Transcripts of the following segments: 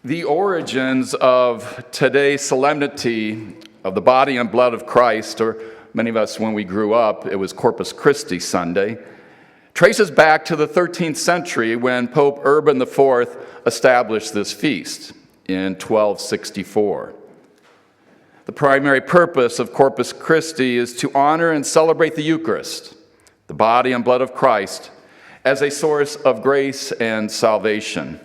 The origins of today's solemnity of the body and blood of Christ, or many of us when we grew up, it was Corpus Christi Sunday, traces back to the 13th century when Pope Urban IV established this feast in 1264. The primary purpose of Corpus Christi is to honor and celebrate the Eucharist, the body and blood of Christ, as a source of grace and salvation.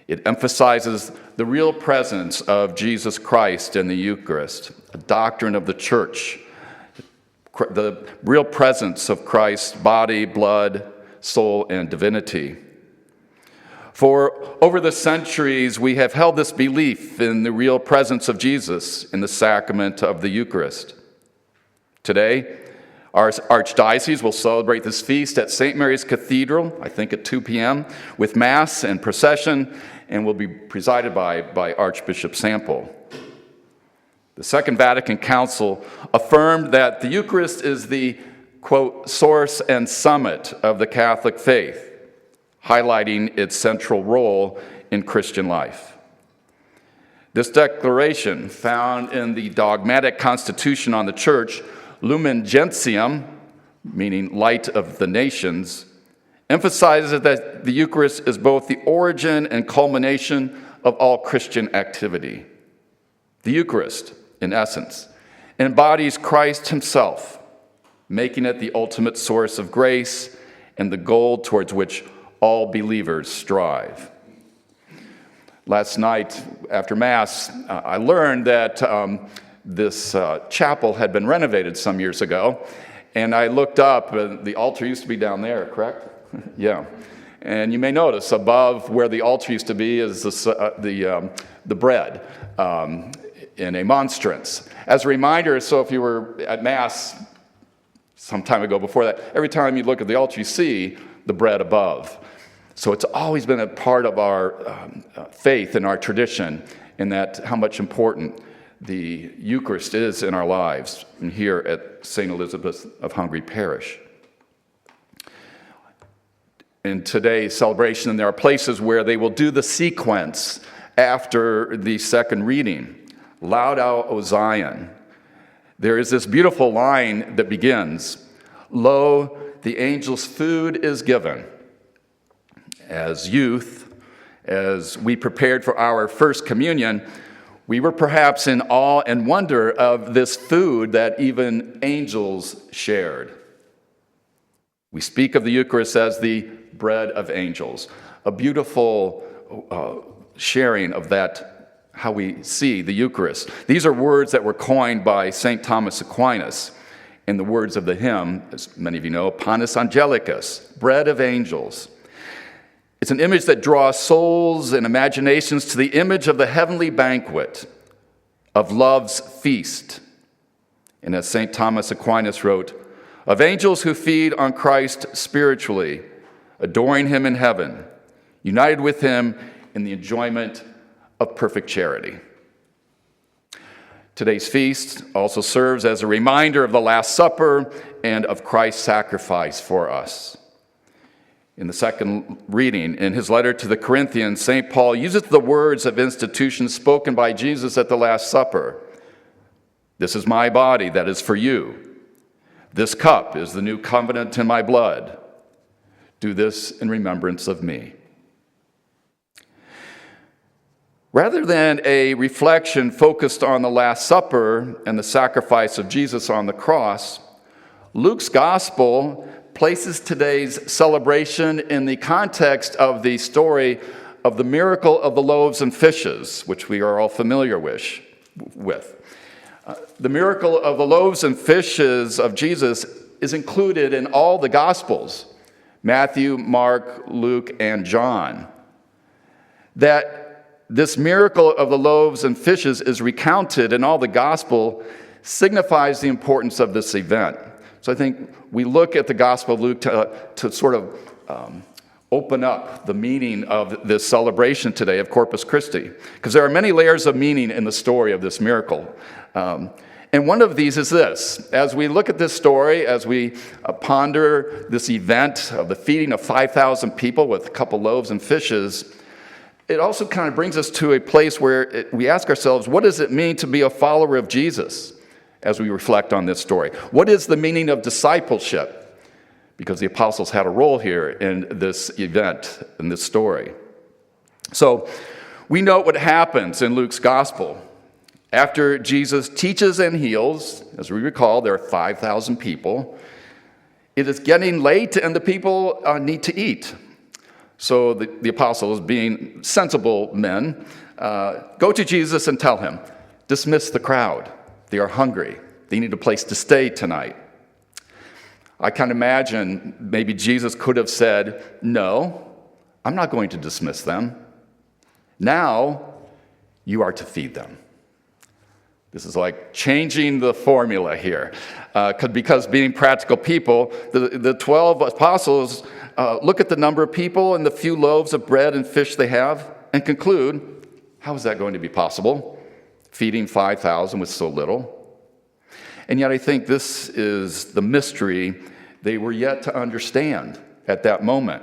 It emphasizes the real presence of Jesus Christ in the Eucharist, a doctrine of the Church, the real presence of Christ's body, blood, soul, and divinity. For over the centuries, we have held this belief in the real presence of Jesus in the sacrament of the Eucharist. Today, our Archdiocese will celebrate this feast at St. Mary's Cathedral, I think at 2 p.m., with Mass and procession, and will be presided by Archbishop Sample. The Second Vatican Council affirmed that the Eucharist is the, quote, source and summit of the Catholic faith, highlighting its central role in Christian life. This declaration, found in the dogmatic constitution on the Church, Lumen Gentium, meaning light of the nations, emphasizes that the Eucharist is both the origin and culmination of all Christian activity. The Eucharist, in essence, embodies Christ himself, making it the ultimate source of grace and the goal towards which all believers strive. Last night, after Mass, I learned that this chapel had been renovated some years ago, and I looked up, the altar used to be down there, correct? Yeah. And you may notice above where the altar used to be is the bread in a monstrance. As a reminder, so if you were at Mass some time ago before that, every time you look at the altar, you see the bread above. So it's always been a part of our faith and our tradition in that how much important the Eucharist is in our lives and here at St. Elizabeth of Hungary Parish. In today's celebration, there are places where they will do the sequence after the second reading. Loud out, O Zion. There is this beautiful line that begins, Lo, the angel's food is given. As youth, as we prepared for our first communion, we were perhaps in awe and wonder of this food that even angels shared. We speak of the Eucharist as the bread of angels, a beautiful sharing of that, how we see the Eucharist. These are words that were coined by St. Thomas Aquinas in the words of the hymn, as many of you know, Panis Angelicus, bread of angels. It's an image that draws souls and imaginations to the image of the heavenly banquet, of love's feast. And as St. Thomas Aquinas wrote, of angels who feed on Christ spiritually, adoring him in heaven, united with him in the enjoyment of perfect charity. Today's feast also serves as a reminder of the Last Supper and of Christ's sacrifice for us. In the second reading, in his letter to the Corinthians, St. Paul uses the words of institution spoken by Jesus at the Last Supper. This is my body that is for you. This cup is the new covenant in my blood. Do this in remembrance of me. Rather than a reflection focused on the Last Supper and the sacrifice of Jesus on the cross, Luke's gospel places today's celebration in the context of the story of the miracle of the loaves and fishes, which we are all familiar with. The miracle of the loaves and fishes of Jesus is included in all the Gospels, Matthew, Mark, Luke, and John. That this miracle of the loaves and fishes is recounted in all the Gospel signifies the importance of this event. So I think we look at the Gospel of Luke to sort of open up the meaning of this celebration today of Corpus Christi, because there are many layers of meaning in the story of this miracle. And one of these is this. As we look at this story, as we ponder this event of the feeding of 5,000 people with a couple loaves and fishes, it also kind of brings us to a place where we ask ourselves, what does it mean to be a follower of Jesus as we reflect on this story? What is the meaning of discipleship? Because the apostles had a role here in this event, in this story. So we know what happens in Luke's gospel. After Jesus teaches and heals, as we recall, there are 5,000 people. It is getting late and the people need to eat. So the apostles, being sensible men, go to Jesus and tell him, dismiss the crowd. They are hungry. They need a place to stay tonight. I can imagine maybe Jesus could have said, no, I'm not going to dismiss them. Now you are to feed them. This is like changing the formula here. Because being practical people, the 12 apostles look at the number of people and the few loaves of bread and fish they have and conclude, how is that going to be possible? Feeding 5,000 with so little. And yet I think this is the mystery they were yet to understand at that moment.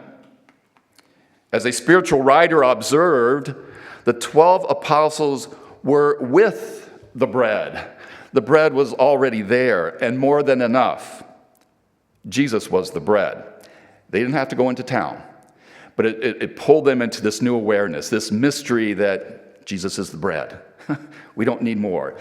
As a spiritual writer observed, the 12 apostles were with the bread. The bread was already there and more than enough. Jesus was the bread. They didn't have to go into town, but it pulled them into this new awareness, this mystery that Jesus is the bread. We don't need more.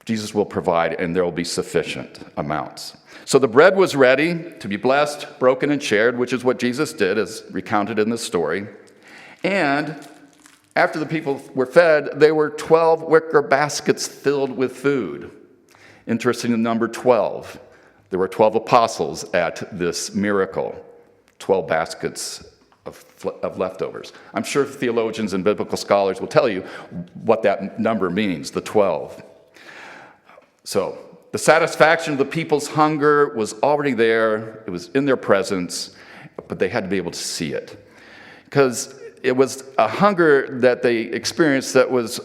Jesus will provide, and there will be sufficient amounts. So the bread was ready to be blessed, broken, and shared, which is what Jesus did, as recounted in this story. And after the people were fed, there were 12 wicker baskets filled with food. Interesting, the number 12. There were 12 apostles at this miracle, 12 baskets of leftovers. I'm sure theologians and biblical scholars will tell you what that number means, the 12. So the satisfaction of the people's hunger was already there. It was in their presence, but they had to be able to see it. Because it was a hunger that they experienced that was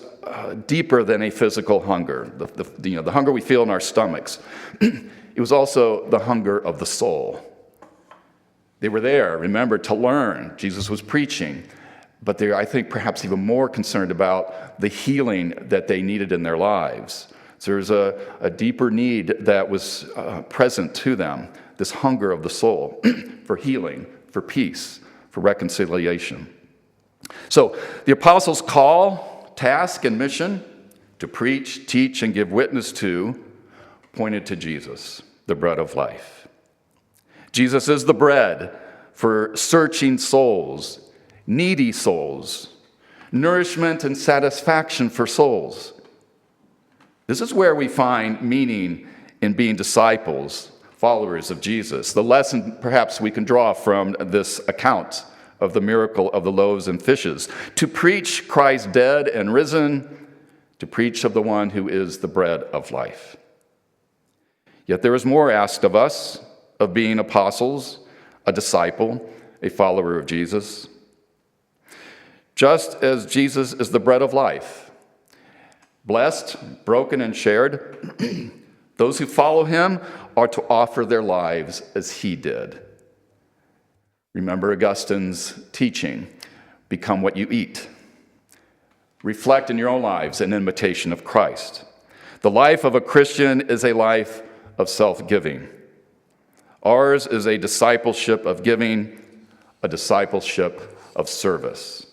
deeper than a physical hunger, the hunger we feel in our stomachs. It was also the hunger of the soul. They were there, remember, to learn. Jesus was preaching, but they were, I think, perhaps even more concerned about the healing that they needed in their lives. So there's a deeper need that was present to them, this hunger of the soul for healing, for peace, for reconciliation. So the apostles' call, task, and mission to preach, teach, and give witness to pointed to Jesus, the bread of life. Jesus is the bread for searching souls, needy souls, nourishment and satisfaction for souls. This is where we find meaning in being disciples, followers of Jesus. The lesson perhaps we can draw from this account of the miracle of the loaves and fishes. To preach Christ dead and risen, to preach of the one who is the bread of life. Yet there is more asked of us, of being apostles, a disciple, a follower of Jesus. Just as Jesus is the bread of life, blessed, broken, and shared, those who follow him are to offer their lives as he did. Remember Augustine's teaching, become what you eat. Reflect in your own lives an imitation of Christ. The life of a Christian is a life of self-giving. Ours is a discipleship of giving, a discipleship of service.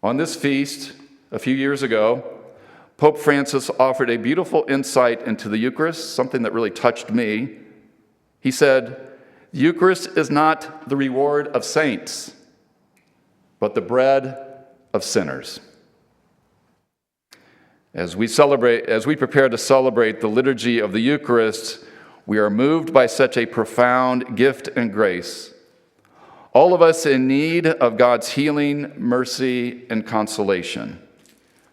On this feast, a few years ago, Pope Francis offered a beautiful insight into the Eucharist, something that really touched me. He said, the Eucharist is not the reward of saints, but the bread of sinners. As we prepare to celebrate the liturgy of the Eucharist, we are moved by such a profound gift and grace. All of us in need of God's healing, mercy, and consolation.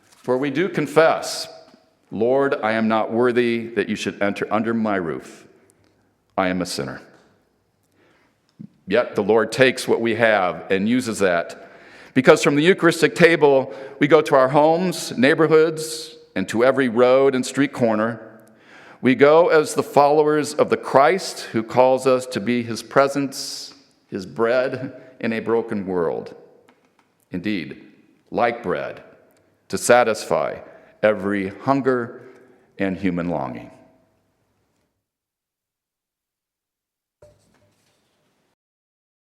For we do confess, Lord, I am not worthy that you should enter under my roof. I am a sinner. Yet the Lord takes what we have and uses that. Because from the Eucharistic table, we go to our homes, neighborhoods, and to every road and street corner. We go as the followers of the Christ who calls us to be his presence, his bread, in a broken world. Indeed, like bread, to satisfy every hunger and human longing.